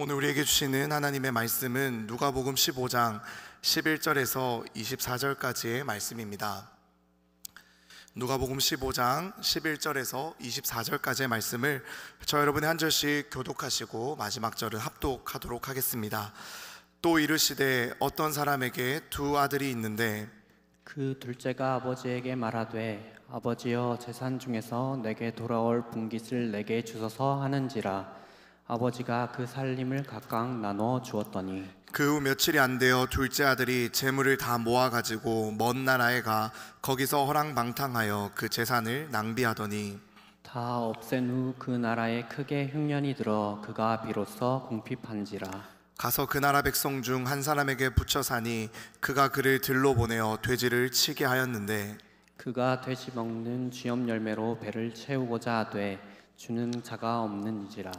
오늘 우리에게 주시는 하나님의 말씀은 누가복음 15장 11절에서 24절까지의 말씀입니다. 누가복음 15장 11절에서 24절까지의 말씀을 저 여러분이 한 절씩 교독하시고 마지막 절은 합독하도록 하겠습니다. 또 이르시되 어떤 사람에게 두 아들이 있는데 그 둘째가 아버지에게 말하되 아버지여 재산 중에서 내게 돌아올 분깃을 내게 주소서 하는지라. 아버지가 그 살림을 각각 나눠 주었더니 그 후 며칠이 안 되어 둘째 아들이 재물을 다 모아가지고 먼 나라에 가 거기서 허랑방탕하여 그 재산을 낭비하더니 다 없앤 후 그 나라에 크게 흉년이 들어 그가 비로소 궁핍한지라. 가서 그 나라 백성 중 한 사람에게 붙여 사니 그가 그를 들로 보내어 돼지를 치게 하였는데 그가 돼지 먹는 쥐염 열매로 배를 채우고자 하되 주는 자가 없는지라.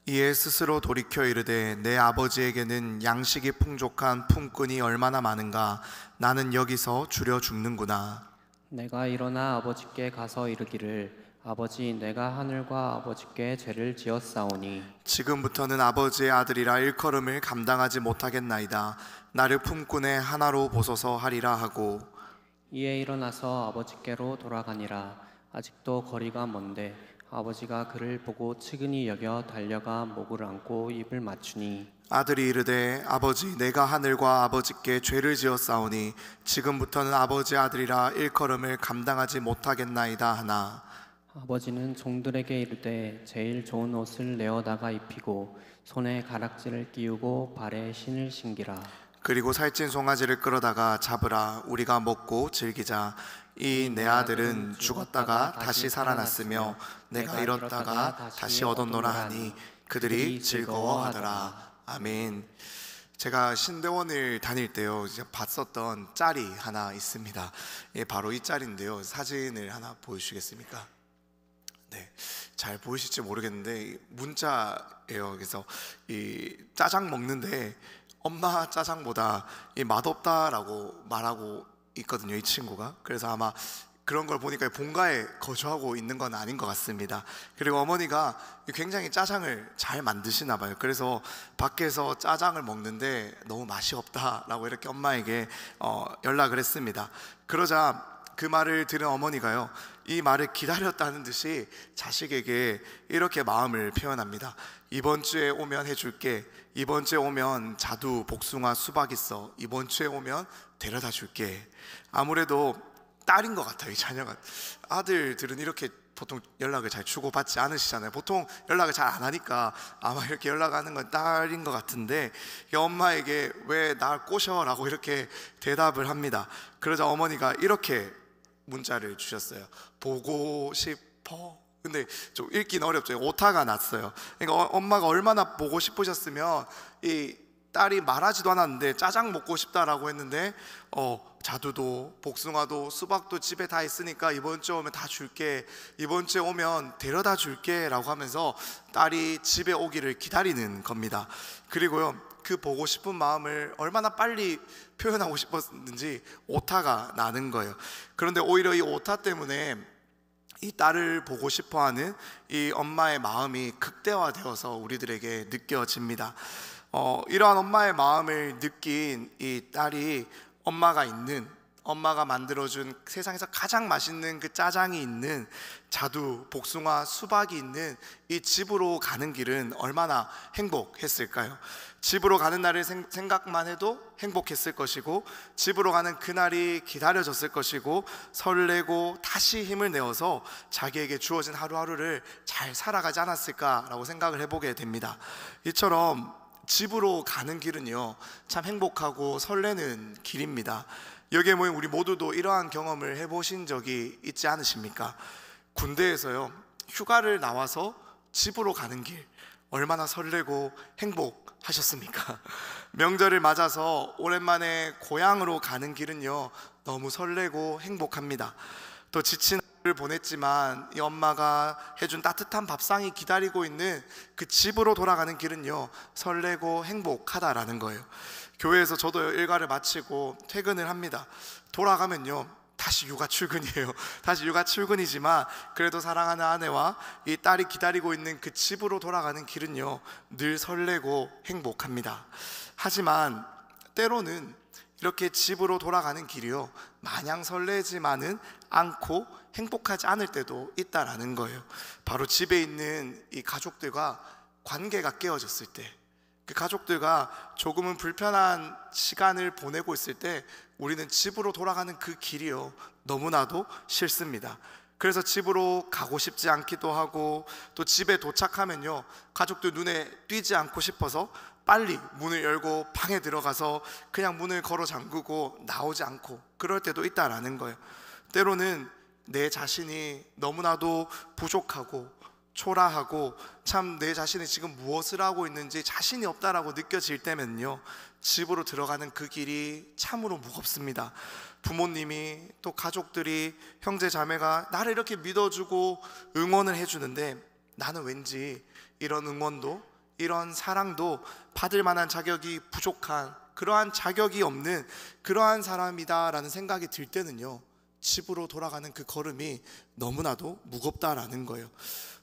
이에 스스로 돌이켜 이르되 내 아버지에게는 양식이 풍족한 품꾼이 얼마나 많은가. 나는 여기서 줄여 죽는구나. 내가 일어나 아버지께 가서 이르기를 아버지 내가 하늘과 아버지께 죄를 지었사오니 지금부터는 아버지의 아들이라 일컬음을 감당하지 못하겠나이다. 나를 품꾼의 하나로 보소서 하리라 하고 이에 일어나서 아버지께로 돌아가니라. 아직도 거리가 먼데 아버지가 그를 보고 측은히 여겨 달려가 목을 안고 입을 맞추니 아들이 이르되 아버지 내가 하늘과 아버지께 죄를 지었사오니 지금부터는 아버지의 아들이라 일컬음을 감당하지 못하겠나이다 하나 아버지는 종들에게 이르되 제일 좋은 옷을 내어다가 입히고 손에 가락지를 끼우고 발에 신을 신기라. 그리고 살찐 송아지를 끌어다가 잡으라. 우리가 먹고 즐기자. 이 내 아들은 죽었다가 다시 살아났으며 내가 잃었다가 다시 얻었노라 하니 그들이 즐거워하더라. 아멘. 제가 신대원을 다닐 때요 봤었던 짤이 하나 있습니다. 예, 바로 이 짤인데요. 사진을 하나 보여주시겠습니까? 네, 잘 보이실지 모르겠는데 문자예요. 그래서 이 짜장 먹는데 엄마 짜장보다 이 맛없다라고 말하고 있거든요, 이 친구가. 그래서 아마 그런 걸 보니까 본가에 거주하고 있는 건 아닌 것 같습니다. 그리고 어머니가 굉장히 짜장을 잘 만드시나 봐요. 그래서 밖에서 짜장을 먹는데 너무 맛이 없다라고 이렇게 엄마에게 연락을 했습니다. 그러자 그 말을 들은 어머니가요, 이 말을 기다렸다는 듯이 자식에게 이렇게 마음을 표현합니다. 이번 주에 오면 해줄게. 이번 주에 오면 자두, 복숭아, 수박 있어. 이번 주에 오면 데려다 줄게. 아무래도 딸인 것 같아요, 이 자녀가. 아들들은 이렇게 보통 연락을 잘 주고받지 않으시잖아요. 보통 연락을 잘 안 하니까 아마 이렇게 연락하는 건 딸인 것 같은데 이 엄마에게 왜 날 꼬셔라고 이렇게 대답을 합니다. 그러자 어머니가 이렇게 문자를 주셨어요. 보고 싶어. 근데 좀 읽기는 어렵죠. 오타가 났어요. 그러니까 엄마가 얼마나 보고 싶으셨으면 이 딸이 말하지도 않았는데 짜장 먹고 싶다라고 했는데 자두도 복숭아도 수박도 집에 다 있으니까 이번 주에 오면 다 줄게. 이번 주에 오면 데려다 줄게 라고 하면서 딸이 집에 오기를 기다리는 겁니다. 그리고요 그 보고 싶은 마음을 얼마나 빨리 표현하고 싶었는지 오타가 나는 거예요. 그런데 오히려 이 오타 때문에 이 딸을 보고 싶어하는 이 엄마의 마음이 극대화되어서 우리들에게 느껴집니다. 이러한 엄마의 마음을 느낀 이 딸이 엄마가 만들어준 세상에서 가장 맛있는 그 짜장이 있는 자두, 복숭아, 수박이 있는 이 집으로 가는 길은 얼마나 행복했을까요? 집으로 가는 날을 생각만 해도 행복했을 것이고 집으로 가는 그날이 기다려졌을 것이고 설레고 다시 힘을 내어서 자기에게 주어진 하루하루를 잘 살아가지 않았을까라고 생각을 해보게 됩니다. 이처럼 집으로 가는 길은요 참 행복하고 설레는 길입니다. 여기에 모인 우리 모두도 이러한 경험을 해보신 적이 있지 않으십니까? 군대에서요 휴가를 나와서 집으로 가는 길 얼마나 설레고 행복하셨습니까? 명절을 맞아서 오랜만에 고향으로 가는 길은요 너무 설레고 행복합니다. 또 지친 하루를 보냈지만 이 엄마가 해준 따뜻한 밥상이 기다리고 있는 그 집으로 돌아가는 길은요 설레고 행복하다라는 거예요. 교회에서 저도 일과를 마치고 퇴근을 합니다. 돌아가면요 다시 육아 출근이에요. 다시 육아 출근이지만 그래도 사랑하는 아내와 이 딸이 기다리고 있는 그 집으로 돌아가는 길은요, 늘 설레고 행복합니다. 하지만 때로는 이렇게 집으로 돌아가는 길이요, 마냥 설레지만은 않고 행복하지 않을 때도 있다라는 거예요. 바로 집에 있는 이 가족들과 관계가 깨어졌을 때, 그 가족들과 조금은 불편한 시간을 보내고 있을 때 우리는 집으로 돌아가는 그 길이요, 너무나도 싫습니다. 그래서 집으로 가고 싶지 않기도 하고, 또 집에 도착하면요, 가족들 눈에 띄지 않고 싶어서 빨리 문을 열고 방에 들어가서 그냥 문을 걸어 잠그고 나오지 않고 그럴 때도 있다라는 거예요. 때로는 내 자신이 너무나도 부족하고 초라하고 참 내 자신이 지금 무엇을 하고 있는지 자신이 없다라고 느껴질 때면요, 집으로 들어가는 그 길이 참으로 무겁습니다. 부모님이 또 가족들이, 형제 자매가 나를 이렇게 믿어주고 응원을 해주는데 나는 왠지 이런 응원도 이런 사랑도 받을 만한 자격이 부족한, 그러한 자격이 없는 그러한 사람이다라는 생각이 들 때는요, 집으로 돌아가는 그 걸음이 너무나도 무겁다라는 거예요.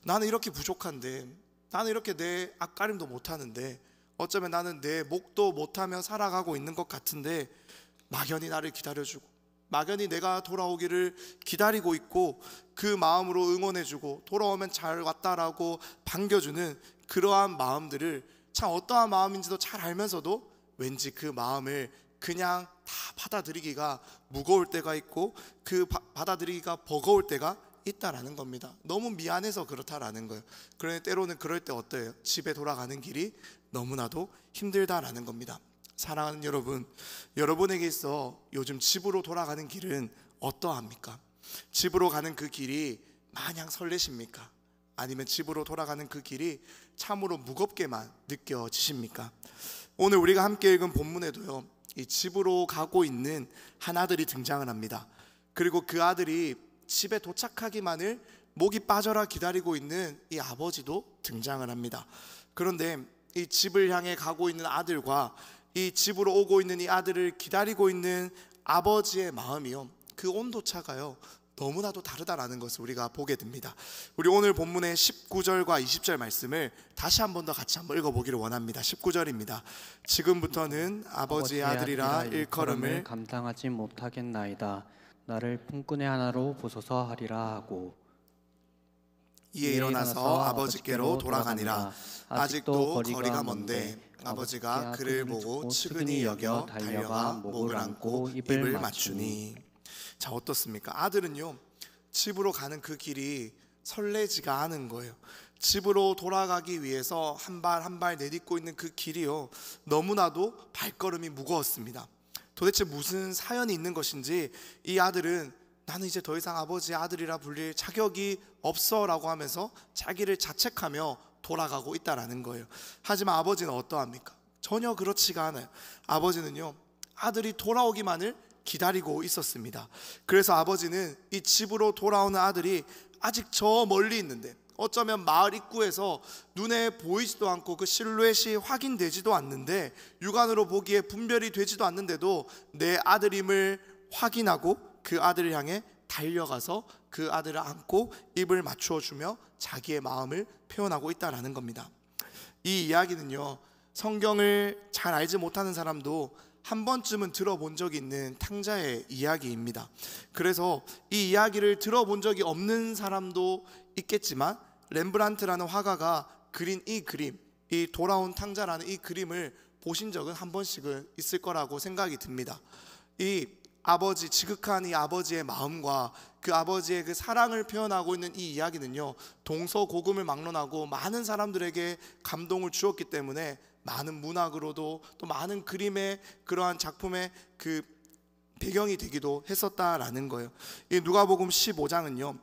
나는 이렇게 부족한데, 나는 이렇게 내 앞가림도 못하는데, 어쩌면 나는 내 목도 못하며 살아가고 있는 것 같은데 막연히 나를 기다려주고 막연히 내가 돌아오기를 기다리고 있고 그 마음으로 응원해주고 돌아오면 잘 왔다라고 반겨주는 그러한 마음들을 참 어떠한 마음인지도 잘 알면서도 왠지 그 마음을 그냥 다 받아들이기가 무거울 때가 있고 그 받아들이기가 버거울 때가 있다라는 겁니다. 너무 미안해서 그렇다라는 거예요. 그런데 때로는 그럴 때 어때요? 집에 돌아가는 길이 너무나도 힘들다라는 겁니다. 사랑하는 여러분, 여러분에게 있어 요즘 집으로 돌아가는 길은 어떠합니까? 집으로 가는 그 길이 마냥 설레십니까? 아니면 집으로 돌아가는 그 길이 참으로 무겁게만 느껴지십니까? 오늘 우리가 함께 읽은 본문에도요, 이 집으로 가고 있는 한 아들이 등장을 합니다. 그리고 그 아들이 집에 도착하기만을 목이 빠져라 기다리고 있는 이 아버지도 등장을 합니다. 그런데 이 집을 향해 가고 있는 아들과 이 집으로 오고 있는 이 아들을 기다리고 있는 아버지의 마음이요, 그 온도차가요 너무나도 다르다라는 것을 우리가 보게 됩니다. 우리 오늘 본문의 19절과 20절 말씀을 다시 한 번 더 같이 한번 읽어보기를 원합니다. 19절입니다. 지금부터는 아버지의 아들이라 일컬음을 감당하지 못하겠나이다. 나를 품꾼의 하나로 보소서 하리라 하고 이에 일어나서 아버지께로 돌아가니라. 아직도 거리가 먼데 아버지가 그를 보고 측은히 여겨 달려가 목을 안고 입을 맞추니. 자, 어떻습니까? 아들은요, 집으로 가는 그 길이 설레지가 않은 거예요. 집으로 돌아가기 위해서 한 발 한 발 내딛고 있는 그 길이요, 너무나도 발걸음이 무거웠습니다. 도대체 무슨 사연이 있는 것인지 이 아들은 나는 이제 더 이상 아버지의 아들이라 불릴 자격이 없어 라고 하면서 자기를 자책하며 돌아가고 있다라는 거예요. 하지만 아버지는 어떠합니까? 전혀 그렇지가 않아요. 아버지는요, 아들이 돌아오기만을 기다리고 있었습니다. 그래서 아버지는 이 집으로 돌아오는 아들이 아직 저 멀리 있는데, 어쩌면 마을 입구에서 눈에 보이지도 않고 그 실루엣이 확인되지도 않는데, 육안으로 보기에 분별이 되지도 않는데도 내 아들임을 확인하고 그 아들을 향해 달려가서 그 아들을 안고 입을 맞추어 주며 자기의 마음을 표현하고 있다라는 겁니다. 이 이야기는요, 성경을 잘 알지 못하는 사람도 한 번쯤은 들어본 적이 있는 탕자의 이야기입니다. 그래서 이 이야기를 들어본 적이 없는 사람도 있겠지만 렘브란트라는 화가가 그린 이 그림, 이 돌아온 탕자라는 이 그림을 보신 적은 한 번씩은 있을 거라고 생각이 듭니다. 이 아버지, 지극한 이 아버지의 마음과 그 아버지의 그 사랑을 표현하고 있는 이 이야기는요, 동서고금을 막론하고 많은 사람들에게 감동을 주었기 때문에 많은 문학으로도 또 많은 그림의 그러한 작품의 그 배경이 되기도 했었다라는 거예요. 이 누가복음 15장은요,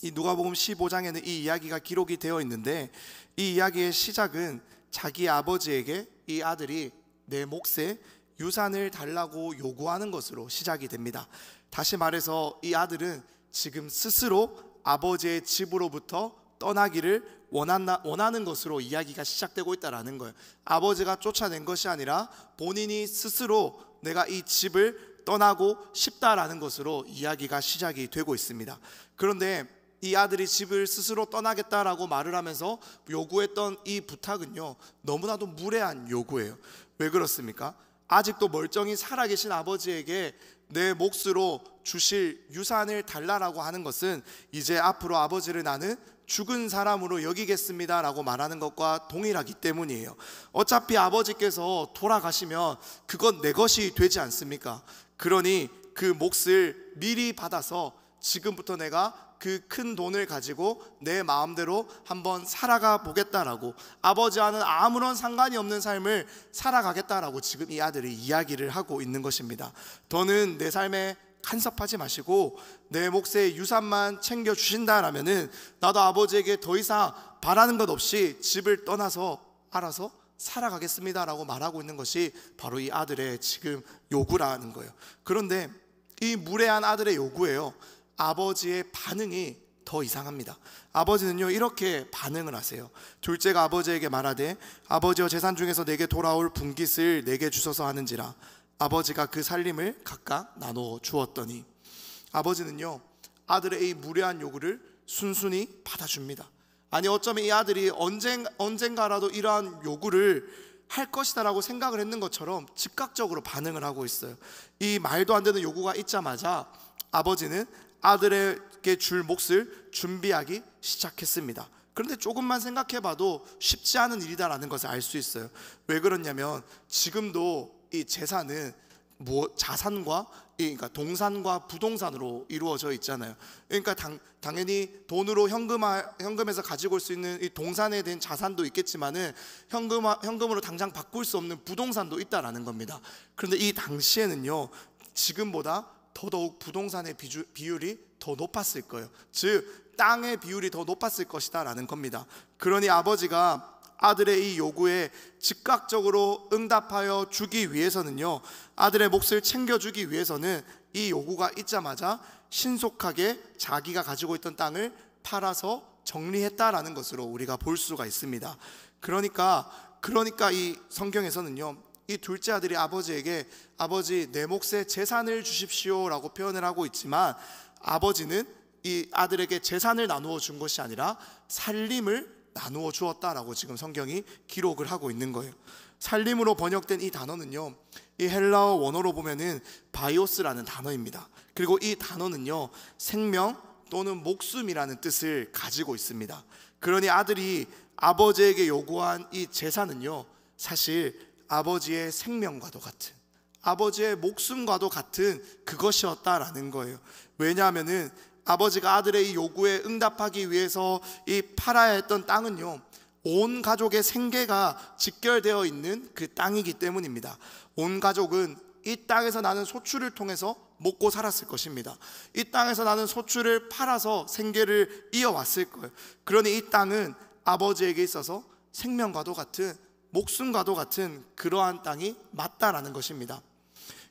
이 누가복음 15장에는 이 이야기가 기록이 되어 있는데, 이 이야기의 시작은 자기 아버지에게 이 아들이 내 몫의 유산을 달라고 요구하는 것으로 시작이 됩니다. 다시 말해서 이 아들은 지금 스스로 아버지의 집으로부터 떠나기를 원하는 것으로 이야기가 시작되고 있다는 거예요. 아버지가 쫓아낸 것이 아니라 본인이 스스로 내가 이 집을 떠나고 싶다라는 것으로 이야기가 시작이 되고 있습니다. 그런데 이 아들이 집을 스스로 떠나겠다라고 말을 하면서 요구했던 이 부탁은요, 너무나도 무례한 요구예요. 왜 그렇습니까? 아직도 멀쩡히 살아계신 아버지에게 내 몫으로 주실 유산을 달라라고 하는 것은 이제 앞으로 아버지를 나는 죽은 사람으로 여기겠습니다 라고 말하는 것과 동일하기 때문이에요. 어차피 아버지께서 돌아가시면 그건 내 것이 되지 않습니까? 그러니 그 몫을 미리 받아서 지금부터 내가 그 큰 돈을 가지고 내 마음대로 한번 살아가 보겠다라고, 아버지와는 아무런 상관이 없는 삶을 살아가겠다라고 지금 이 아들이 이야기를 하고 있는 것입니다. 더는 내 삶에 간섭하지 마시고 내 몫의 유산만 챙겨주신다라면은 나도 아버지에게 더 이상 바라는 것 없이 집을 떠나서 알아서 살아가겠습니다라고 말하고 있는 것이 바로 이 아들의 지금 요구라는 거예요. 그런데 이 무례한 아들의 요구예요, 아버지의 반응이 더 이상합니다. 아버지는요, 이렇게 반응을 하세요. 둘째가 아버지에게 말하되 아버지여 재산 중에서 내게 돌아올 분깃을 내게 주소서 하는지라. 아버지가 그 살림을 각각 나눠 주었더니. 아버지는요, 아들의 이 무례한 요구를 순순히 받아줍니다. 아니, 어쩌면 이 아들이 언젠가라도 이러한 요구를 할 것이다라고 생각을 했는 것처럼 즉각적으로 반응을 하고 있어요. 이 말도 안 되는 요구가 있자마자 아버지는 아들에게 줄 몫을 준비하기 시작했습니다. 그런데 조금만 생각해봐도 쉽지 않은 일이다라는 것을 알 수 있어요. 왜 그러냐면 지금도 이 재산은 자산과, 그러니까 동산과 부동산으로 이루어져 있잖아요. 그러니까 당연히 돈으로 현금에서 가지고 올 수 있는 이 동산에 대한 자산도 있겠지만은 현금으로 당장 바꿀 수 없는 부동산도 있다라는 겁니다. 그런데 이 당시에는요, 지금보다 더더욱 부동산의 비율이 더 높았을 거예요. 즉 땅의 비율이 더 높았을 것이다 라는 겁니다. 그러니 아버지가 아들의 이 요구에 즉각적으로 응답하여 주기 위해서는요, 아들의 몫을 챙겨주기 위해서는 이 요구가 있자마자 신속하게 자기가 가지고 있던 땅을 팔아서 정리했다라는 것으로 우리가 볼 수가 있습니다. 그러니까 이 성경에서는요, 이 둘째 아들이 아버지에게 아버지 내 몫의 재산을 주십시오 라고 표현을 하고 있지만, 아버지는 이 아들에게 재산을 나누어 준 것이 아니라 살림을 나누어 주었다라고 지금 성경이 기록을 하고 있는 거예요. 살림으로 번역된 이 단어는요, 이 헬라어 원어로 보면은 바이오스라는 단어입니다. 그리고 이 단어는요, 생명 또는 목숨이라는 뜻을 가지고 있습니다. 그러니 아들이 아버지에게 요구한 이 재산은요, 사실 아버지의 생명과도 같은, 아버지의 목숨과도 같은 그것이었다라는 거예요. 왜냐하면은 아버지가 아들의 이 요구에 응답하기 위해서 이 팔아야 했던 땅은요, 온 가족의 생계가 직결되어 있는 그 땅이기 때문입니다. 온 가족은 이 땅에서 나는 소출을 통해서 먹고 살았을 것입니다. 이 땅에서 나는 소출을 팔아서 생계를 이어왔을 거예요. 그러니 이 땅은 아버지에게 있어서 생명과도 같은, 목숨과도 같은 그러한 땅이 맞다라는 것입니다.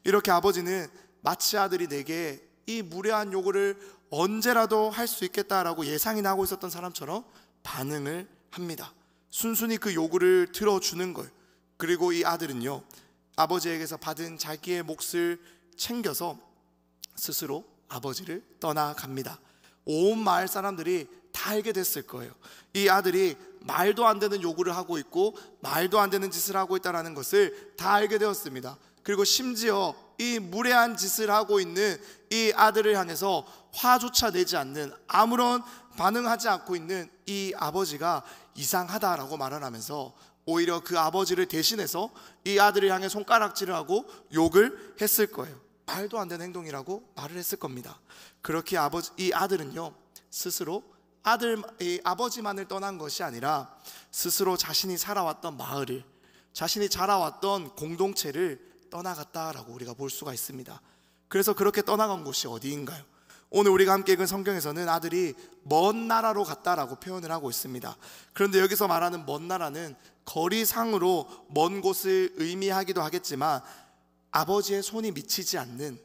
이렇게 아버지는 마치 아들이 내게 이 무례한 요구를 언제라도 할 수 있겠다라고 예상이 나고 있었던 사람처럼 반응을 합니다. 순순히 그 요구를 들어주는 거예요. 그리고 이 아들은요, 아버지에게서 받은 자기의 몫을 챙겨서 스스로 아버지를 떠나갑니다. 온 마을 사람들이 다 알게 됐을 거예요. 이 아들이 말도 안 되는 요구를 하고 있고 말도 안 되는 짓을 하고 있다는 것을 다 알게 되었습니다. 그리고 심지어 이 무례한 짓을 하고 있는 이 아들을 향해서 화조차 내지 않는, 아무런 반응하지 않고 있는 이 아버지가 이상하다라고 말을 하면서 오히려 그 아버지를 대신해서 이 아들을 향해 손가락질을 하고 욕을 했을 거예요. 말도 안 되는 행동이라고 말을 했을 겁니다. 그렇게 이 아들은요, 스스로 아버지만을 떠난 것이 아니라 스스로 자신이 살아왔던 마을을, 자신이 자라왔던 공동체를 떠나갔다라고 우리가 볼 수가 있습니다. 그래서 그렇게 떠나간 곳이 어디인가요? 오늘 우리가 함께 읽은 성경에서는 아들이 먼 나라로 갔다라고 표현을 하고 있습니다. 그런데 여기서 말하는 먼 나라는 거리상으로 먼 곳을 의미하기도 하겠지만, 아버지의 손이 미치지 않는,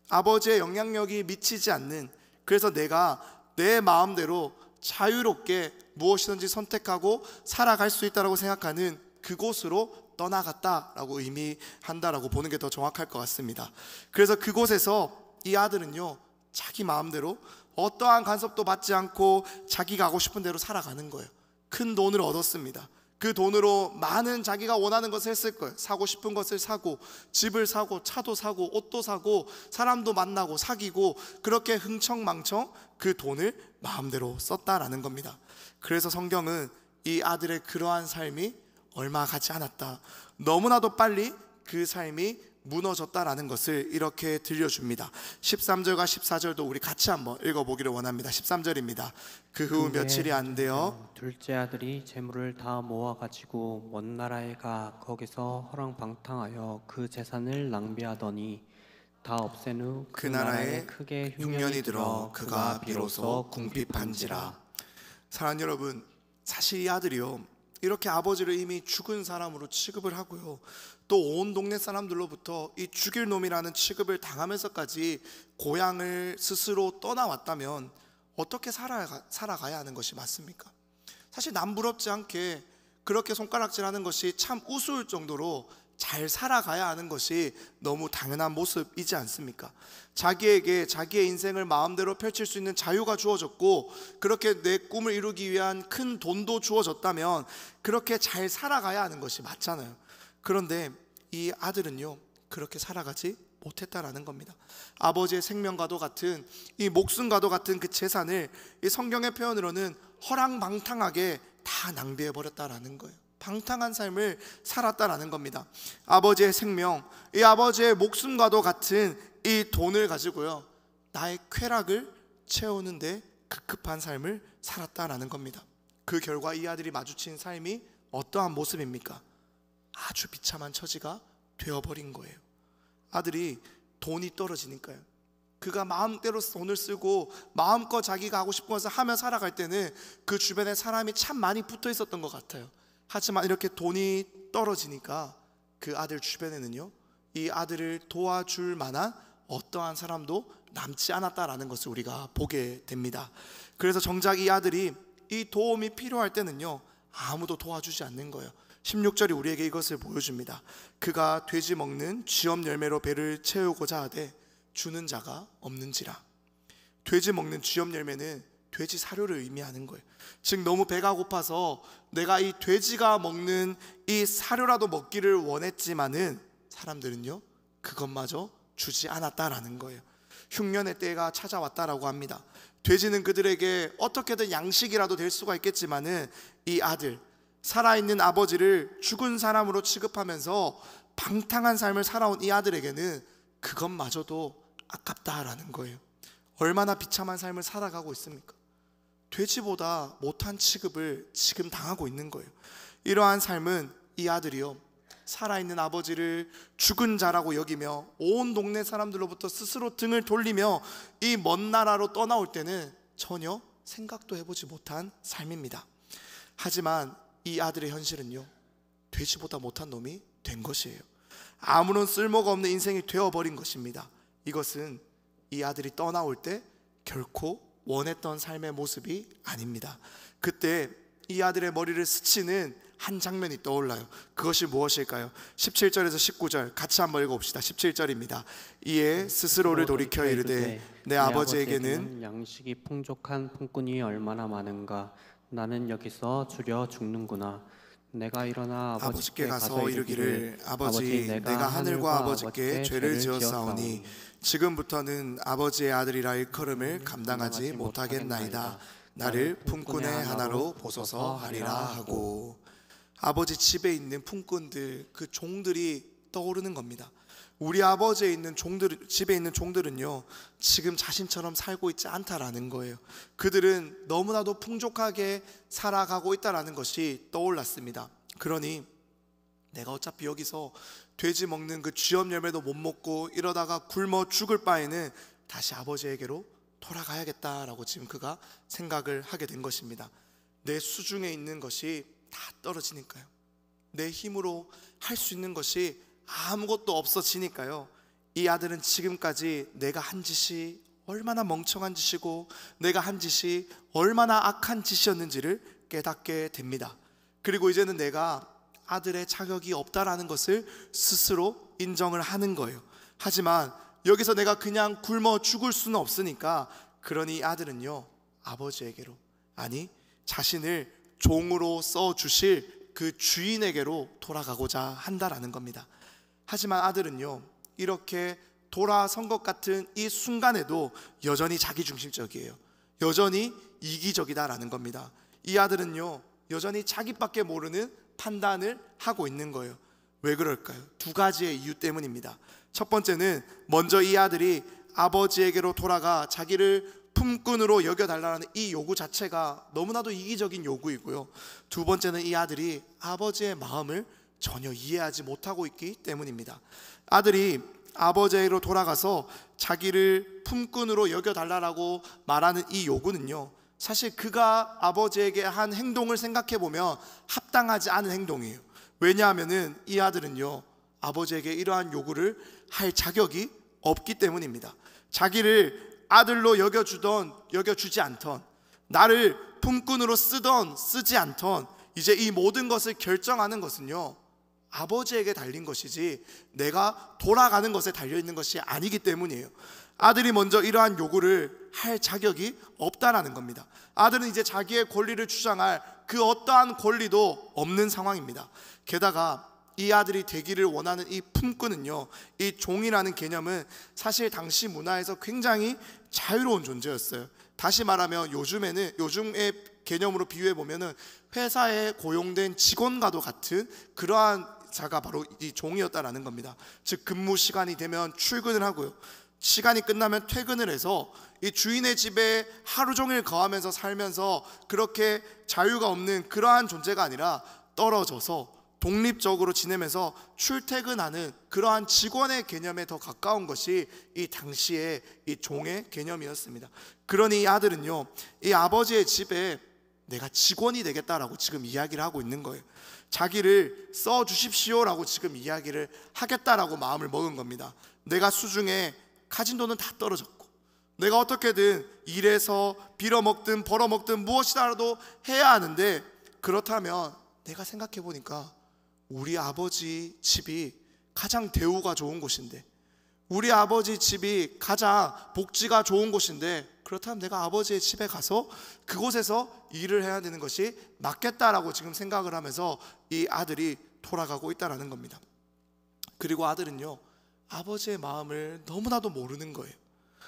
아버지의 영향력이 미치지 않는, 그래서 내가 내 마음대로 자유롭게 무엇이든지 선택하고 살아갈 수 있다고 생각하는 그곳으로 떠나갔다라고 의미한다라고 보는 게 더 정확할 것 같습니다. 그래서 그곳에서 이 아들은요, 자기 마음대로 어떠한 간섭도 받지 않고 자기가 하고 싶은 대로 살아가는 거예요. 큰 돈을 얻었습니다. 그 돈으로 많은 자기가 원하는 것을 했을 거예요. 사고 싶은 것을 사고, 집을 사고, 차도 사고, 옷도 사고, 사람도 만나고 사귀고, 그렇게 흥청망청 그 돈을 마음대로 썼다라는 겁니다. 그래서 성경은 이 아들의 그러한 삶이 얼마 가지 않았다, 너무나도 빨리 그 삶이 무너졌다라는 것을 이렇게 들려줍니다. 13절과 14절도 우리 같이 한번 읽어보기를 원합니다. 13절입니다. 그 후 며칠이 안 되어 둘째 아들이 재물을 다 모아가지고 먼 나라에 가 거기서 허랑방탕하여 그 재산을 낭비하더니 다 없앤 후 그 나라에 크게 흉년이 들어 그가 비로소 궁핍한지라. 사랑하는 여러분, 사실 이 아들이요, 이렇게 아버지를 이미 죽은 사람으로 취급을 하고요, 또 온 동네 사람들로부터 이 죽일 놈이라는 취급을 당하면서까지 고향을 스스로 떠나왔다면 어떻게 살아가야 하는 것이 맞습니까? 사실 남부럽지 않게 그렇게 손가락질하는 것이 참 우스울 정도로 잘 살아가야 하는 것이 너무 당연한 모습이지 않습니까? 자기에게 자기의 인생을 마음대로 펼칠 수 있는 자유가 주어졌고, 그렇게 내 꿈을 이루기 위한 큰 돈도 주어졌다면 그렇게 잘 살아가야 하는 것이 맞잖아요. 그런데 이 아들은요, 그렇게 살아가지 못했다라는 겁니다. 아버지의 생명과도 같은, 이 목숨과도 같은 그 재산을 이 성경의 표현으로는 허랑방탕하게 다 낭비해버렸다라는 거예요. 방탕한 삶을 살았다라는 겁니다. 아버지의 생명, 이 아버지의 목숨과도 같은 이 돈을 가지고요, 나의 쾌락을 채우는데 급급한 삶을 살았다라는 겁니다. 그 결과 이 아들이 마주친 삶이 어떠한 모습입니까? 아주 비참한 처지가 되어버린 거예요. 아들이 돈이 떨어지니까요, 그가 마음대로 돈을 쓰고 마음껏 자기가 하고 싶은 것을 하며 살아갈 때는 그 주변에 사람이 참 많이 붙어 있었던 것 같아요. 하지만 이렇게 돈이 떨어지니까 그 아들 주변에는요, 이 아들을 도와줄 만한 어떠한 사람도 남지 않았다라는 것을 우리가 보게 됩니다. 그래서 정작 이 아들이 이 도움이 필요할 때는요, 아무도 도와주지 않는 거예요. 16절이 우리에게 이것을 보여줍니다. 그가 돼지 먹는 쥐엄 열매로 배를 채우고자 하되 주는 자가 없는지라. 돼지 먹는 쥐엄 열매는 돼지 사료를 의미하는 거예요. 즉 너무 배가 고파서 내가 이 돼지가 먹는 이 사료라도 먹기를 원했지만은 사람들은요, 그것마저 주지 않았다라는 거예요. 흉년의 때가 찾아왔다라고 합니다. 돼지는 그들에게 어떻게든 양식이라도 될 수가 있겠지만은 이 아들, 살아있는 아버지를 죽은 사람으로 취급하면서 방탕한 삶을 살아온 이 아들에게는 그것마저도 아깝다라는 거예요. 얼마나 비참한 삶을 살아가고 있습니까? 돼지보다 못한 취급을 지금 당하고 있는 거예요. 이러한 삶은 이 아들이요, 살아있는 아버지를 죽은 자라고 여기며 온 동네 사람들로부터 스스로 등을 돌리며 이 먼 나라로 떠나올 때는 전혀 생각도 해보지 못한 삶입니다. 하지만 이 아들의 현실은요, 돼지보다 못한 놈이 된 것이에요. 아무런 쓸모가 없는 인생이 되어버린 것입니다. 이것은 이 아들이 떠나올 때 결코 원했던 삶의 모습이 아닙니다. 그때 이 아들의 머리를 스치는 한 장면이 떠올라요. 그것이 무엇일까요? 17절에서 19절 같이 한번 읽어봅시다. 17절입니다. 이에 스스로를 돌이켜 이르되 내 아버지에게는 양식이 풍족한 품꾼이 얼마나 많은가. 나는 여기서 줄여 죽는구나. 내가 일어나 아버지께 가서 이르기를 아버지, 내가 하늘과 아버지께 죄를 지었사오니 지금부터는 아버지의 아들이라 일컬음을 감당하지 못하겠나이다. 나를 품꾼의 하나로 보소서 하리라 하고. 아버지 집에 있는 품꾼들, 그 종들이 떠오르는 겁니다. 우리 아버지에 있는 종들, 집에 있는 종들은요, 지금 자신처럼 살고 있지 않다라는 거예요. 그들은 너무나도 풍족하게 살아가고 있다라는 것이 떠올랐습니다. 그러니 내가 어차피 여기서 돼지 먹는 그 쥐엄 열매도 못 먹고 이러다가 굶어 죽을 바에는 다시 아버지에게로 돌아가야겠다라고 지금 그가 생각을 하게 된 것입니다. 내 수중에 있는 것이 다 떨어지니까요. 내 힘으로 할 수 있는 것이 아무것도 없어지니까요. 이 아들은 지금까지 내가 한 짓이 얼마나 멍청한 짓이고 내가 한 짓이 얼마나 악한 짓이었는지를 깨닫게 됩니다. 그리고 이제는 내가 아들의 자격이 없다라는 것을 스스로 인정을 하는 거예요. 하지만 여기서 내가 그냥 굶어 죽을 수는 없으니까, 그러니 이 아들은요, 아버지에게로, 아니 자신을 종으로 써주실 그 주인에게로 돌아가고자 한다라는 겁니다. 하지만 아들은요, 이렇게 돌아선 것 같은 이 순간에도 여전히 자기중심적이에요. 여전히 이기적이다라는 겁니다. 이 아들은요, 여전히 자기밖에 모르는 판단을 하고 있는 거예요. 왜 그럴까요? 두 가지의 이유 때문입니다. 첫 번째는 먼저 이 아들이 아버지에게로 돌아가 자기를 품꾼으로 여겨달라는 이 요구 자체가 너무나도 이기적인 요구이고요. 두 번째는 이 아들이 아버지의 마음을 전혀 이해하지 못하고 있기 때문입니다. 아들이 아버지에게로 돌아가서 자기를 품꾼으로 여겨달라고 말하는 이 요구는요, 사실 그가 아버지에게 한 행동을 생각해 보면 합당하지 않은 행동이에요. 왜냐하면 이 아들은요, 아버지에게 이러한 요구를 할 자격이 없기 때문입니다. 자기를 아들로 여겨주지 않던, 나를 품꾼으로 쓰던 쓰지 않던, 이제 이 모든 것을 결정하는 것은요, 아버지에게 달린 것이지 내가 돌아가는 것에 달려있는 것이 아니기 때문이에요. 아들이 먼저 이러한 요구를 할 자격이 없다라는 겁니다. 아들은 이제 자기의 권리를 주장할 그 어떠한 권리도 없는 상황입니다. 게다가 이 아들이 되기를 원하는 이 품꾼은요, 이 종이라는 개념은 사실 당시 문화에서 굉장히 자유로운 존재였어요. 다시 말하면 요즘의 개념으로 비유해 보면은 회사에 고용된 직원과도 같은 그러한 자가 바로 이 종이었다라는 겁니다. 즉 근무 시간이 되면 출근을 하고요, 시간이 끝나면 퇴근을 해서 이 주인의 집에 하루 종일 거하면서 살면서 그렇게 자유가 없는 그러한 존재가 아니라 떨어져서 독립적으로 지내면서 출퇴근하는 그러한 직원의 개념에 더 가까운 것이 이 당시의 이 종의 개념이었습니다. 그러니 이 아들은요, 이 아버지의 집에 내가 직원이 되겠다라고 지금 이야기를 하고 있는 거예요. 자기를 써주십시오라고 지금 이야기를 하겠다라고 마음을 먹은 겁니다. 내가 수중에 가진 돈은 다 떨어졌고, 내가 어떻게든 일해서 빌어먹든 벌어먹든 무엇이라도 해야 하는데, 그렇다면 내가 생각해 보니까 우리 아버지 집이 가장 대우가 좋은 곳인데, 우리 아버지 집이 가장 복지가 좋은 곳인데, 그렇다면 내가 아버지의 집에 가서 그곳에서 일을 해야 되는 것이 맞겠다라고 지금 생각을 하면서 이 아들이 돌아가고 있다는 겁니다. 그리고 아들은요, 아버지의 마음을 너무나도 모르는 거예요.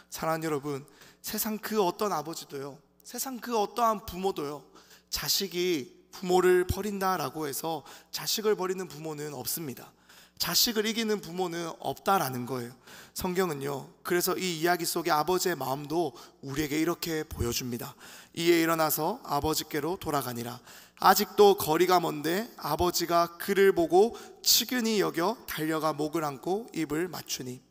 사랑하는 여러분, 세상 그 어떤 아버지도요, 세상 그 어떠한 부모도요, 자식이 부모를 버린다라고 해서 자식을 버리는 부모는 없습니다. 자식을 이기는 부모는 없다라는 거예요. 성경은요, 그래서 이 이야기 속에 아버지의 마음도 우리에게 이렇게 보여줍니다. 이에 일어나서 아버지께로 돌아가니라. 아직도 거리가 먼데 아버지가 그를 보고 측은히 여겨 달려가 목을 안고 입을 맞추니.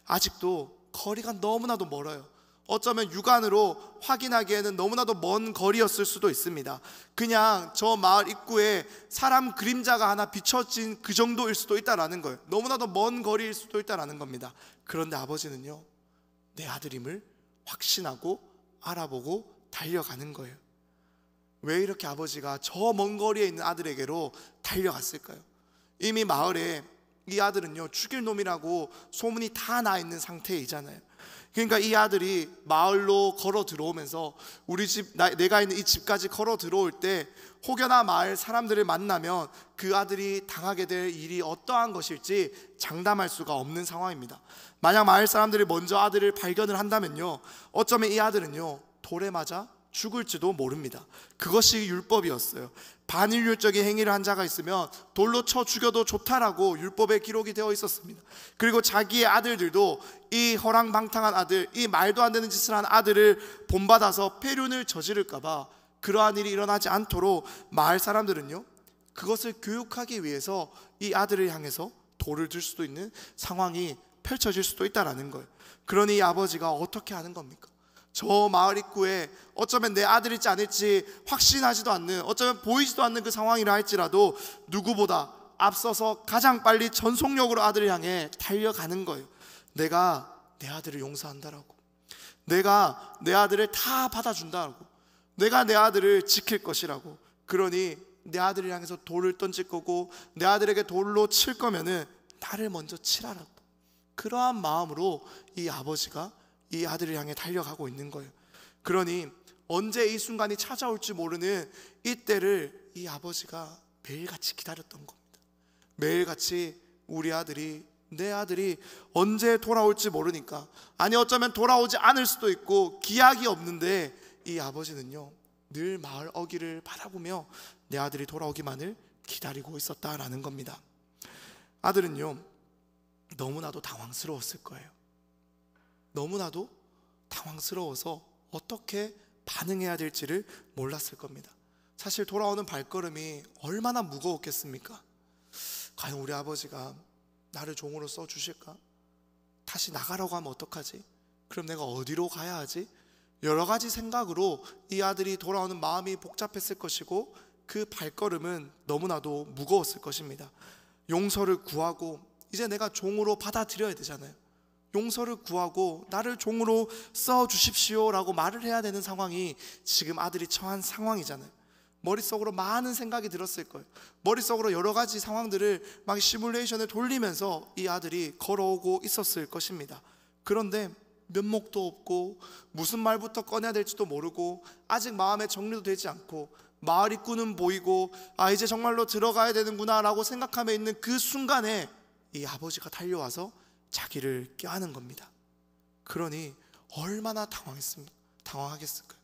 아직도 거리가 너무나도 멀어요. 어쩌면 육안으로 확인하기에는 너무나도 먼 거리였을 수도 있습니다. 그냥 저 마을 입구에 사람 그림자가 하나 비춰진 그 정도일 수도 있다라는 거예요. 너무나도 먼 거리일 수도 있다라는 겁니다. 그런데 아버지는요, 내 아들임을 확신하고 알아보고 달려가는 거예요. 왜 이렇게 아버지가 저 먼 거리에 있는 아들에게로 달려갔을까요? 이미 마을에 이 아들은요, 죽일 놈이라고 소문이 다 나 있는 상태이잖아요. 그러니까 이 아들이 마을로 걸어 들어오면서 우리 집, 내가 있는 이 집까지 걸어 들어올 때 혹여나 마을 사람들을 만나면 그 아들이 당하게 될 일이 어떠한 것일지 장담할 수가 없는 상황입니다. 만약 마을 사람들이 먼저 아들을 발견을 한다면요, 어쩌면 이 아들은요, 돌에 맞아 죽을지도 모릅니다. 그것이 율법이었어요. 반인륜적인 행위를 한 자가 있으면 돌로 쳐 죽여도 좋다라고 율법에 기록이 되어 있었습니다. 그리고 자기의 아들들도 이 허랑방탕한 아들, 이 말도 안 되는 짓을 한 아들을 본받아서 폐륜을 저지를까봐 그러한 일이 일어나지 않도록 마을 사람들은요, 그것을 교육하기 위해서 이 아들을 향해서 돌을 들 수도 있는 상황이 펼쳐질 수도 있다는 거예요. 그러니 이 아버지가 어떻게 하는 겁니까? 저 마을 입구에 어쩌면 내 아들일지 아닐지 확신하지도 않는, 어쩌면 보이지도 않는 그 상황이라 할지라도 누구보다 앞서서 가장 빨리 전속력으로 아들을 향해 달려가는 거예요. 내가 내 아들을 용서한다라고, 내가 내 아들을 다 받아준다라고, 내가 내 아들을 지킬 것이라고. 그러니 내 아들을 향해서 돌을 던질 거고 내 아들에게 돌로 칠 거면은 나를 먼저 치라라고, 그러한 마음으로 이 아버지가 이 아들을 향해 달려가고 있는 거예요. 그러니 언제 이 순간이 찾아올지 모르는 이때를 이 아버지가 매일같이 기다렸던 겁니다. 매일같이 우리 아들이, 내 아들이 언제 돌아올지 모르니까, 아니 어쩌면 돌아오지 않을 수도 있고 기약이 없는데 이 아버지는요 늘 마을 어기를 바라보며 내 아들이 돌아오기만을 기다리고 있었다라는 겁니다. 아들은요 너무나도 당황스러웠을 거예요. 너무나도 당황스러워서 어떻게 반응해야 될지를 몰랐을 겁니다. 사실 돌아오는 발걸음이 얼마나 무거웠겠습니까? 과연 우리 아버지가 나를 종으로 써주실까? 다시 나가라고 하면 어떡하지? 그럼 내가 어디로 가야 하지? 여러 가지 생각으로 이 아들이 돌아오는 마음이 복잡했을 것이고 그 발걸음은 너무나도 무거웠을 것입니다. 용서를 구하고 이제 내가 종으로 받아들여야 되잖아요. 용서를 구하고 나를 종으로 써주십시오 라고 말을 해야 되는 상황이 지금 아들이 처한 상황이잖아요. 머릿속으로 많은 생각이 들었을 거예요. 머릿속으로 여러 가지 상황들을 막 시뮬레이션을 돌리면서 이 아들이 걸어오고 있었을 것입니다. 그런데 면목도 없고 무슨 말부터 꺼내야 될지도 모르고 아직 마음의 정리도 되지 않고 마을 입구는 보이고 이제 정말로 들어가야 되는구나 라고 생각하며 있는 그 순간에 이 아버지가 달려와서 자기를 껴안은 겁니다. 그러니 얼마나 당황하겠을까요?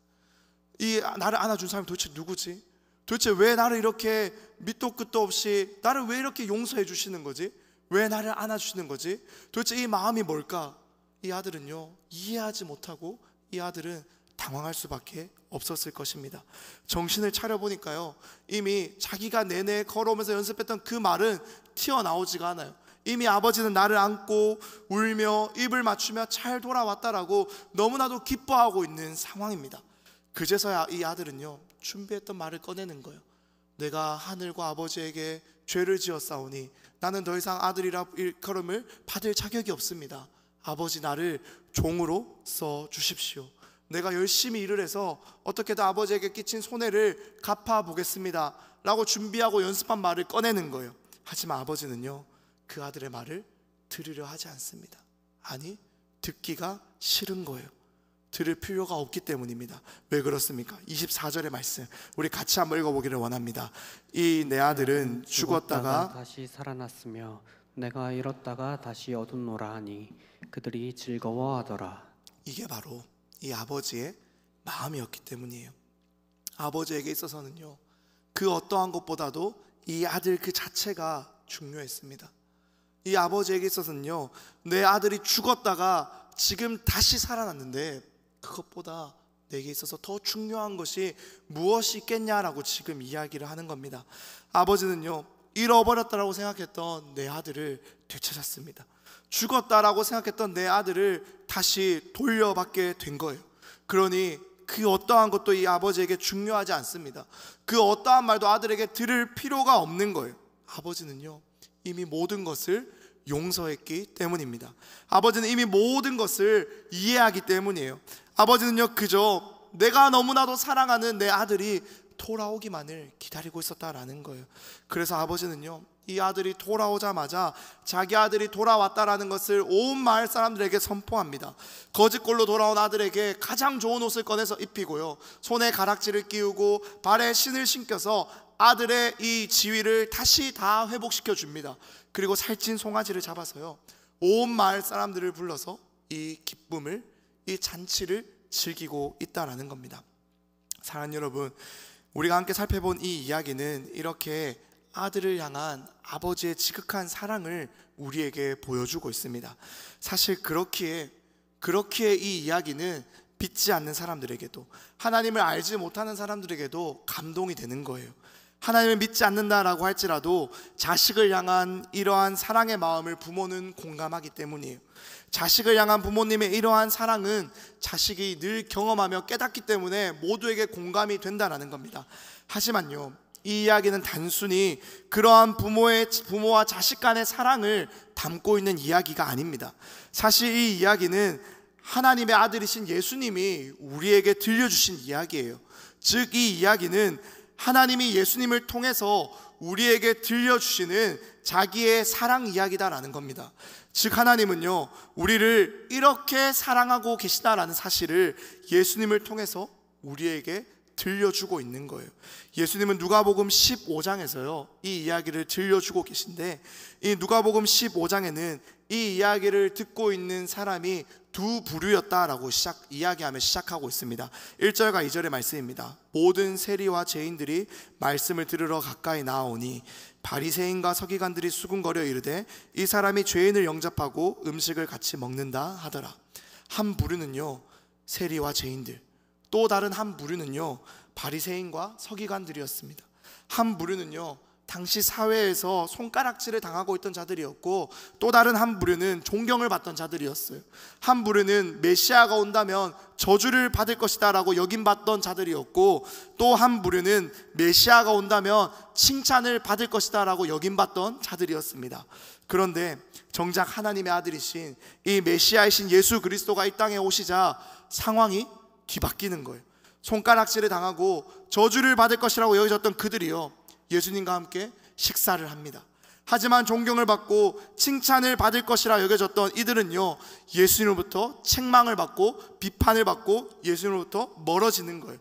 이 나를 안아준 사람이 도대체 누구지? 도대체 왜 나를 이렇게 밑도 끝도 없이 나를 왜 이렇게 용서해 주시는 거지? 왜 나를 안아주시는 거지? 도대체 이 마음이 뭘까? 이 아들은요 이해하지 못하고 이 아들은 당황할 수밖에 없었을 것입니다. 정신을 차려보니까요 이미 자기가 내내 걸어오면서 연습했던 그 말은 튀어나오지가 않아요. 이미 아버지는 나를 안고 울며 입을 맞추며 잘 돌아왔다라고 너무나도 기뻐하고 있는 상황입니다. 그제서야 이 아들은요 준비했던 말을 꺼내는 거예요. 내가 하늘과 아버지에게 죄를 지었사오니 나는 더 이상 아들이라 일컬음을 받을 자격이 없습니다. 아버지 나를 종으로 써주십시오. 내가 열심히 일을 해서 어떻게든 아버지에게 끼친 손해를 갚아보겠습니다 라고 준비하고 연습한 말을 꺼내는 거예요. 하지만 아버지는요 그 아들의 말을 들으려 하지 않습니다. 아니 듣기가 싫은 거예요. 들을 필요가 없기 때문입니다. 왜 그렇습니까? 24절의 말씀 우리 같이 한번 읽어보기를 원합니다. 이 내 아들은 죽었다가 다시 살아났으며 내가 잃었다가 다시 얻었노라 하니 그들이 즐거워하더라. 이게 바로 이 아버지의 마음이었기 때문이에요. 아버지에게 있어서는요 그 어떠한 것보다도 이 아들 그 자체가 중요했습니다. 이 아버지에게 있어서는요 내 아들이 죽었다가 지금 다시 살아났는데 그것보다 내게 있어서 더 중요한 것이 무엇이 있겠냐라고 지금 이야기를 하는 겁니다. 아버지는요 잃어버렸다라고 생각했던 내 아들을 되찾았습니다. 죽었다라고 생각했던 내 아들을 다시 돌려받게 된 거예요. 그러니 그 어떠한 것도 이 아버지에게 중요하지 않습니다. 그 어떠한 말도 아들에게 들을 필요가 없는 거예요. 아버지는요 이미 모든 것을 용서했기 때문입니다. 아버지는 이미 모든 것을 이해하기 때문이에요. 아버지는요 그저 내가 너무나도 사랑하는 내 아들이 돌아오기만을 기다리고 있었다라는 거예요. 그래서 아버지는요 이 아들이 돌아오자마자 자기 아들이 돌아왔다라는 것을 온 마을 사람들에게 선포합니다. 거짓골로 돌아온 아들에게 가장 좋은 옷을 꺼내서 입히고요 손에 가락지를 끼우고 발에 신을 신겨서 아들의 이 지위를 다시 다 회복시켜 줍니다. 그리고 살찐 송아지를 잡아서요 온 마을 사람들을 불러서 이 기쁨을, 이 잔치를 즐기고 있다라는 겁니다. 사랑하는 여러분, 우리가 함께 살펴본 이 이야기는 이렇게 아들을 향한 아버지의 지극한 사랑을 우리에게 보여주고 있습니다. 사실 그렇기에 이 이야기는 믿지 않는 사람들에게도, 하나님을 알지 못하는 사람들에게도 감동이 되는 거예요. 하나님을 믿지 않는다라고 할지라도 자식을 향한 이러한 사랑의 마음을 부모는 공감하기 때문이에요. 자식을 향한 부모님의 이러한 사랑은 자식이 늘 경험하며 깨닫기 때문에 모두에게 공감이 된다는 겁니다. 하지만요, 이 이야기는 단순히 그러한 부모와 자식 간의 사랑을 담고 있는 이야기가 아닙니다. 사실 이 이야기는 하나님의 아들이신 예수님이 우리에게 들려주신 이야기예요. 즉 이 이야기는 하나님이 예수님을 통해서 우리에게 들려주시는 자기의 사랑 이야기다라는 겁니다. 즉 하나님은요, 우리를 이렇게 사랑하고 계시다라는 사실을 예수님을 통해서 우리에게 들려주고 있는 거예요. 예수님은 누가복음 15장에서요 이 이야기를 들려주고 계신데, 이 누가복음 15장에는 이 이야기를 듣고 있는 사람이 두 부류였다라고 이야기하며 시작하고 있습니다. 1절과 2절의 말씀입니다. 모든 세리와 죄인들이 말씀을 들으러 가까이 나아오니 바리새인과 서기관들이 수군거려 이르되 이 사람이 죄인을 영접하고 음식을 같이 먹는다 하더라. 한 부류는요 세리와 죄인들, 또 다른 한 부류는요 바리새인과 서기관들이었습니다. 한 부류는요 당시 사회에서 손가락질을 당하고 있던 자들이었고, 또 다른 한 부류는 존경을 받던 자들이었어요. 한 부류는 메시아가 온다면 저주를 받을 것이다 라고 여김받던 자들이었고, 또 한 부류는 메시아가 온다면 칭찬을 받을 것이다 라고 여김받던 자들이었습니다. 그런데 정작 하나님의 아들이신 이 메시아이신 예수 그리스도가 이 땅에 오시자 상황이 뒤바뀌는 거예요. 손가락질을 당하고 저주를 받을 것이라고 여겨졌던 그들이요 예수님과 함께 식사를 합니다. 하지만 존경을 받고 칭찬을 받을 것이라 여겨졌던 이들은요 예수님으로부터 책망을 받고 비판을 받고 예수님으로부터 멀어지는 거예요.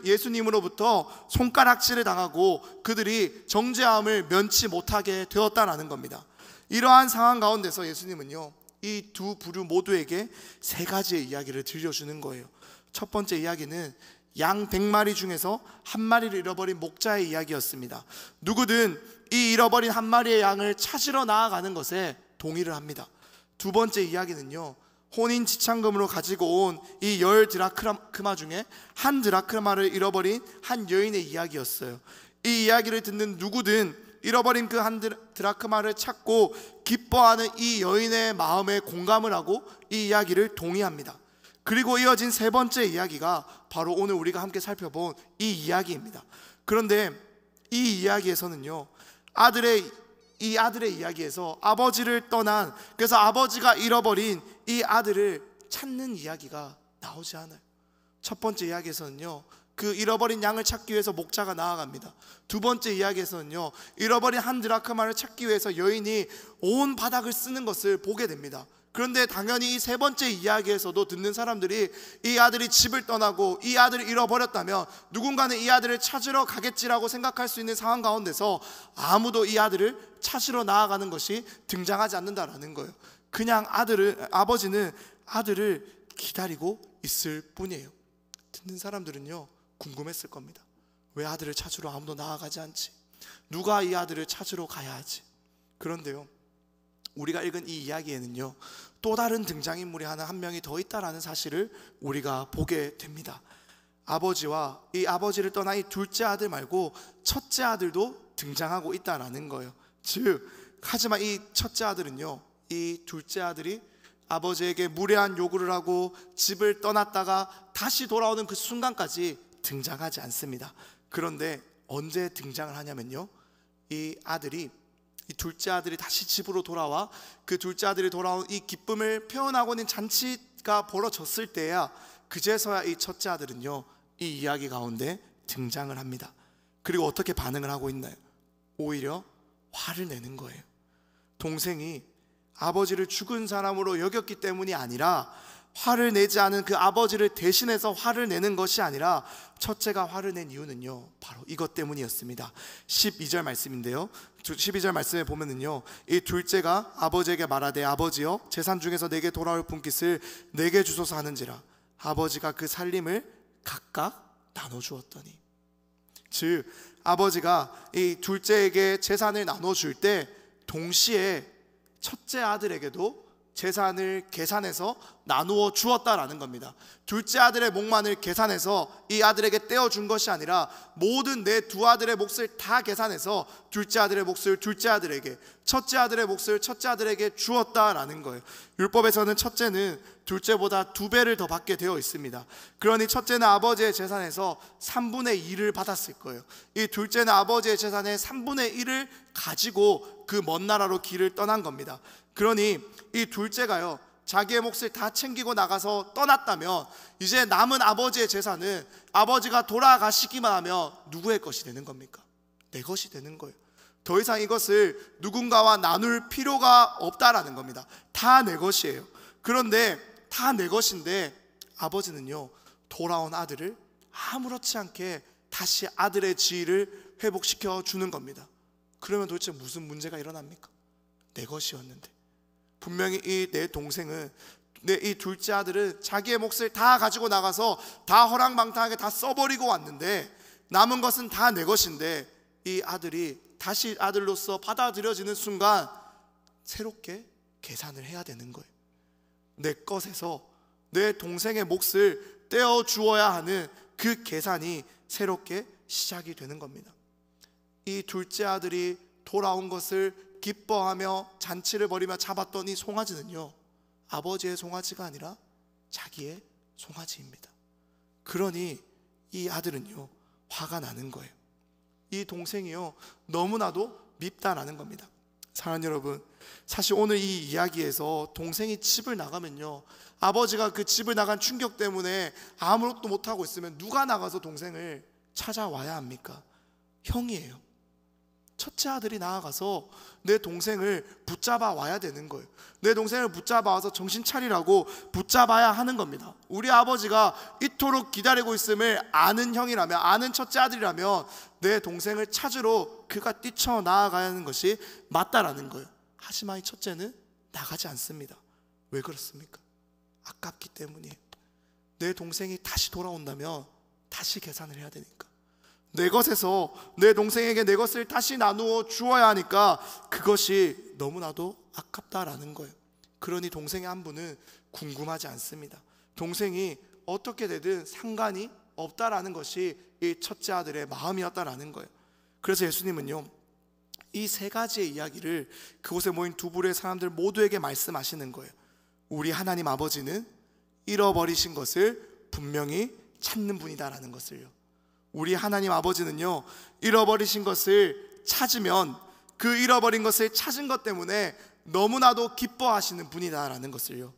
예수님으로부터 손가락질을 당하고 그들이 정죄함을 면치 못하게 되었다라는 겁니다. 이러한 상황 가운데서 예수님은요 이 두 부류 모두에게 세 가지의 이야기를 들려주는 거예요. 첫 번째 이야기는 양 100마리 중에서 한 마리를 잃어버린 목자의 이야기였습니다. 누구든 이 잃어버린 한 마리의 양을 찾으러 나아가는 것에 동의를 합니다. 두 번째 이야기는요 혼인 지참금으로 가지고 온 이 10드라크마 중에 한 드라크마를 잃어버린 한 여인의 이야기였어요. 이 이야기를 듣는 누구든 잃어버린 그 한 드라크마를 찾고 기뻐하는 이 여인의 마음에 공감을 하고 이 이야기를 동의합니다. 그리고 이어진 세 번째 이야기가 바로 오늘 우리가 함께 살펴본 이 이야기입니다. 그런데 이 이야기에서는요 아들의 이야기에서 아버지를 떠난, 그래서 아버지가 잃어버린 이 아들을 찾는 이야기가 나오지 않아요. 첫 번째 이야기에서는요 그 잃어버린 양을 찾기 위해서 목자가 나아갑니다. 두 번째 이야기에서는요 잃어버린 한 드라크마를 찾기 위해서 여인이 온 바닥을 쓰는 것을 보게 됩니다. 그런데 당연히 이 세 번째 이야기에서도 듣는 사람들이 이 아들이 집을 떠나고 이 아들을 잃어버렸다면 누군가는 이 아들을 찾으러 가겠지라고 생각할 수 있는 상황 가운데서 아무도 이 아들을 찾으러 나아가는 것이 등장하지 않는다라는 거예요. 그냥 아버지는 아들을 기다리고 있을 뿐이에요. 듣는 사람들은요 궁금했을 겁니다. 왜 아들을 찾으러 아무도 나아가지 않지? 누가 이 아들을 찾으러 가야 하지? 그런데요 우리가 읽은 이 이야기에는요 또 다른 등장인물이 한 명이 더 있다라는 사실을 우리가 보게 됩니다. 아버지와 이 아버지를 떠난 이 둘째 아들 말고 첫째 아들도 등장하고 있다라는 거예요. 즉 하지만 이 첫째 아들은요 이 둘째 아들이 아버지에게 무례한 요구를 하고 집을 떠났다가 다시 돌아오는 그 순간까지 등장하지 않습니다. 그런데 언제 등장을 하냐면요 이 둘째 아들이 다시 집으로 돌아와 그 둘째 아들이 돌아온 이 기쁨을 표현하고 있는 잔치가 벌어졌을 때야 그제서야 이 첫째 아들은요 이 이야기 가운데 등장을 합니다. 그리고 어떻게 반응을 하고 있나요? 오히려 화를 내는 거예요. 동생이 아버지를 죽은 사람으로 여겼기 때문이 아니라, 화를 내지 않은 그 아버지를 대신해서 화를 내는 것이 아니라 첫째가 화를 낸 이유는요 바로 이것 때문이었습니다. 12절 말씀인데요 12절 말씀에 보면은요 이 둘째가 아버지에게 말하되 아버지여 재산 중에서 내게 돌아올 분깃을 내게 주소서 하는지라 아버지가 그 살림을 각각 나눠주었더니, 즉 아버지가 이 둘째에게 재산을 나눠줄 때 동시에 첫째 아들에게도 재산을 계산해서 나누어 주었다라는 겁니다. 둘째 아들의 몫만을 계산해서 이 아들에게 떼어준 것이 아니라 모든 내 두 아들의 몫을 다 계산해서 둘째 아들의 몫을 둘째 아들에게, 첫째 아들의 몫을 첫째 아들에게 주었다라는 거예요. 율법에서는 첫째는 둘째보다 2배를 더 받게 되어 있습니다. 그러니 첫째는 아버지의 재산에서 3분의 2를 받았을 거예요. 이 둘째는 아버지의 재산의 3분의 1을 가지고 그 먼 나라로 길을 떠난 겁니다. 그러니 이 둘째가요 자기의 몫을 다 챙기고 나가서 떠났다면 이제 남은 아버지의 재산은 아버지가 돌아가시기만 하면 누구의 것이 되는 겁니까? 내 것이 되는 거예요. 더 이상 이것을 누군가와 나눌 필요가 없다라는 겁니다. 다 내 것이에요. 그런데 다 내 것인데 아버지는요, 돌아온 아들을 아무렇지 않게 다시 아들의 지위를 회복시켜 주는 겁니다. 그러면 도대체 무슨 문제가 일어납니까? 내 것이었는데. 분명히 이 내 동생은, 이 둘째 아들은 자기의 몫을 다 가지고 나가서 다 허랑방탕하게 다 써버리고 왔는데 남은 것은 다 내 것인데, 이 아들이 다시 아들로서 받아들여지는 순간 새롭게 계산을 해야 되는 거예요. 내 것에서 내 동생의 몫을 떼어 주어야 하는 그 계산이 새롭게 시작이 되는 겁니다. 이 둘째 아들이 돌아온 것을 기뻐하며 잔치를 벌이며 잡았던 이 송아지는요, 아버지의 송아지가 아니라 자기의 송아지입니다. 그러니 이 아들은요, 화가 나는 거예요. 이 동생이요, 너무나도 밉다라는 겁니다. 사랑하는 여러분, 사실 오늘 이 이야기에서 동생이 집을 나가면요, 아버지가 그 집을 나간 충격 때문에 아무것도 못하고 있으면 누가 나가서 동생을 찾아와야 합니까? 형이에요. 첫째 아들이 나아가서 내 동생을 붙잡아 와야 되는 거예요. 내 동생을 붙잡아 와서 정신 차리라고 붙잡아야 하는 겁니다. 우리 아버지가 이토록 기다리고 있음을 아는 형이라면, 아는 첫째 아들이라면 내 동생을 찾으러 그가 뛰쳐나아가야 하는 것이 맞다라는 거예요. 하지만 이 첫째는 나가지 않습니다. 왜 그렇습니까? 아깝기 때문이에요. 내 동생이 다시 돌아온다면 다시 계산을 해야 되니까. 내 것에서 내 동생에게 내 것을 다시 나누어 주어야 하니까 그것이 너무나도 아깝다라는 거예요. 그러니 동생의 한 분은 궁금하지 않습니다. 동생이 어떻게 되든 상관이 없다라는 것이 이 첫째 아들의 마음이었다라는 거예요. 그래서 예수님은요, 이 세 가지의 이야기를 그곳에 모인 두 부류의 사람들 모두에게 말씀하시는 거예요. 우리 하나님 아버지는 잃어버리신 것을 분명히 찾는 분이다라는 것을요. 우리 하나님 아버지는요, 잃어버리신 것을 찾으면 그 잃어버린 것을 찾은 것 때문에 너무나도 기뻐하시는 분이다라는 것을요.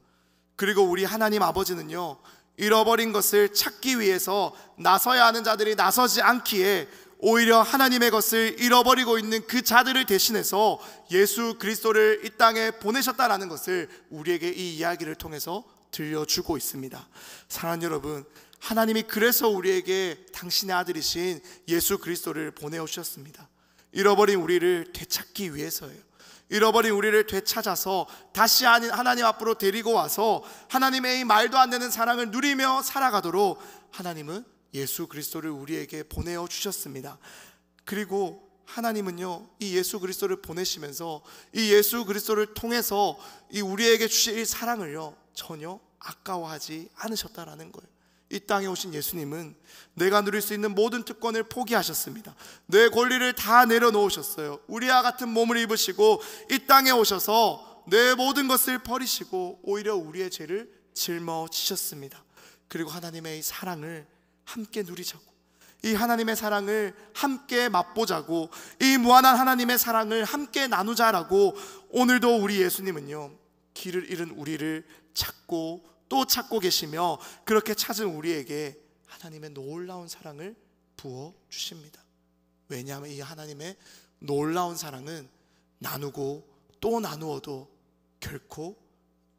그리고 우리 하나님 아버지는요, 잃어버린 것을 찾기 위해서 나서야 하는 자들이 나서지 않기에 오히려 하나님의 것을 잃어버리고 있는 그 자들을 대신해서 예수 그리스도를 이 땅에 보내셨다라는 것을 우리에게 이 이야기를 통해서 들려주고 있습니다. 사랑하는 여러분, 하나님이 그래서 우리에게 당신의 아들이신 예수 그리스도를 보내오셨습니다. 잃어버린 우리를 되찾기 위해서예요. 잃어버린 우리를 되찾아서 다시 하나님 앞으로 데리고 와서 하나님의 이 말도 안 되는 사랑을 누리며 살아가도록 하나님은 예수 그리스도를 우리에게 보내어 주셨습니다. 그리고 하나님은요, 이 예수 그리스도를 보내시면서 이 예수 그리스도를 통해서 이 우리에게 주실 이 사랑을요, 전혀 아까워하지 않으셨다라는 거예요. 이 땅에 오신 예수님은 내가 누릴 수 있는 모든 특권을 포기하셨습니다. 내 권리를 다 내려놓으셨어요. 우리와 같은 몸을 입으시고 이 땅에 오셔서 내 모든 것을 버리시고 오히려 우리의 죄를 짊어지셨습니다. 그리고 하나님의 이 사랑을 함께 누리자고, 이 하나님의 사랑을 함께 맛보자고, 이 무한한 하나님의 사랑을 함께 나누자라고 오늘도 우리 예수님은요, 길을 잃은 우리를 찾고 또 찾고 계시며 그렇게 찾은 우리에게 하나님의 놀라운 사랑을 부어주십니다. 왜냐하면 이 하나님의 놀라운 사랑은 나누고 또 나누어도 결코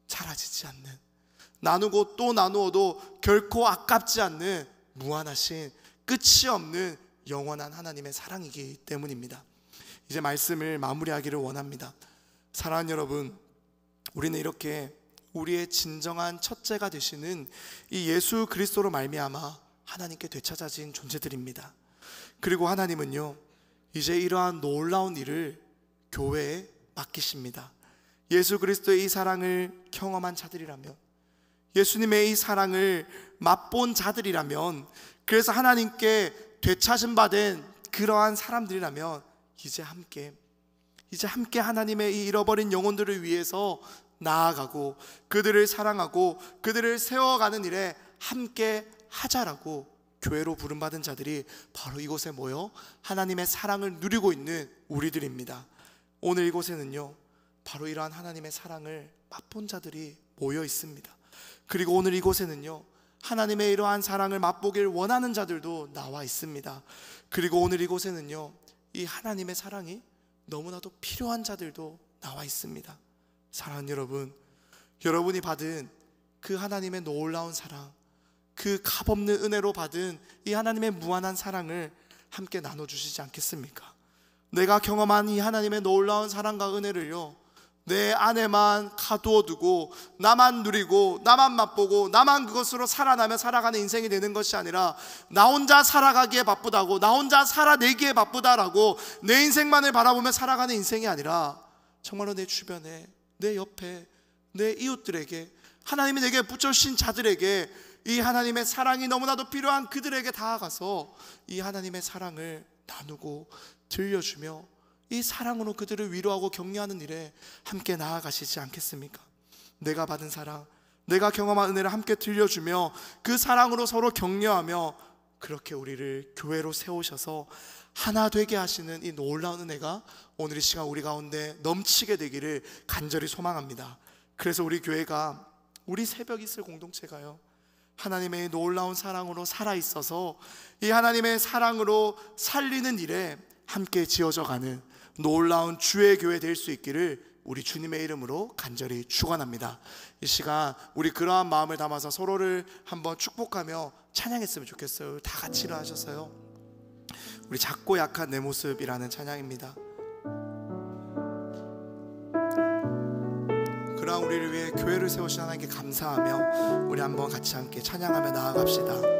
사라지지 않는, 나누고 또 나누어도 결코 아깝지 않는 무한하신 끝이 없는 영원한 하나님의 사랑이기 때문입니다. 이제 말씀을 마무리하기를 원합니다. 사랑하는 여러분, 우리는 이렇게 우리의 진정한 첫째가 되시는 이 예수 그리스도로 말미암아 하나님께 되찾아진 존재들입니다. 그리고 하나님은요, 이제 이러한 놀라운 일을 교회에 맡기십니다. 예수 그리스도의 이 사랑을 경험한 자들이라면, 예수님의 이 사랑을 맛본 자들이라면, 그래서 하나님께 되찾음 받은 그러한 사람들이라면 이제 함께 하나님의 이 잃어버린 영혼들을 위해서 나아가고 그들을 사랑하고 그들을 세워가는 일에 함께 하자라고 교회로 부름받은 자들이 바로 이곳에 모여 하나님의 사랑을 누리고 있는 우리들입니다. 오늘 이곳에는요, 바로 이러한 하나님의 사랑을 맛본 자들이 모여 있습니다. 그리고 오늘 이곳에는요, 하나님의 이러한 사랑을 맛보길 원하는 자들도 나와 있습니다. 그리고 오늘 이곳에는요, 이 하나님의 사랑이 너무나도 필요한 자들도 나와 있습니다. 사랑하는 여러분, 여러분이 받은 그 하나님의 놀라운 사랑, 그 값없는 은혜로 받은 이 하나님의 무한한 사랑을 함께 나눠주시지 않겠습니까? 내가 경험한 이 하나님의 놀라운 사랑과 은혜를요, 내 안에만 가두어 두고 나만 누리고 나만 맛보고 나만 그것으로 살아나며 살아가는 인생이 되는 것이 아니라, 나 혼자 살아가기에 바쁘다고, 나 혼자 살아내기에 바쁘다라고 내 인생만을 바라보며 살아가는 인생이 아니라, 정말로 내 주변에, 내 옆에, 내 이웃들에게, 하나님이 내게 붙여주신 자들에게 이 하나님의 사랑이 너무나도 필요한 그들에게 다가가서 이 하나님의 사랑을 나누고 들려주며 이 사랑으로 그들을 위로하고 격려하는 일에 함께 나아가시지 않겠습니까? 내가 받은 사랑, 내가 경험한 은혜를 함께 들려주며 그 사랑으로 서로 격려하며, 그렇게 우리를 교회로 세우셔서 하나 되게 하시는 이 놀라운 은혜가 오늘 이 시간 우리 가운데 넘치게 되기를 간절히 소망합니다. 그래서 우리 교회가, 우리 새벽 이슬 공동체가요, 하나님의 놀라운 사랑으로 살아있어서 이 하나님의 사랑으로 살리는 일에 함께 지어져 가는 놀라운 주의 교회 될 수 있기를 우리 주님의 이름으로 간절히 축원합니다. 이 시간 우리 그러한 마음을 담아서 서로를 한번 축복하며 찬양했으면 좋겠어요. 다 같이 일어나셔서요, 우리 작고 약한 내 모습이라는 찬양입니다. 그러한 우리를 위해 교회를 세우신 하나님께 감사하며 우리 한번 같이 함께 찬양하며 나아갑시다.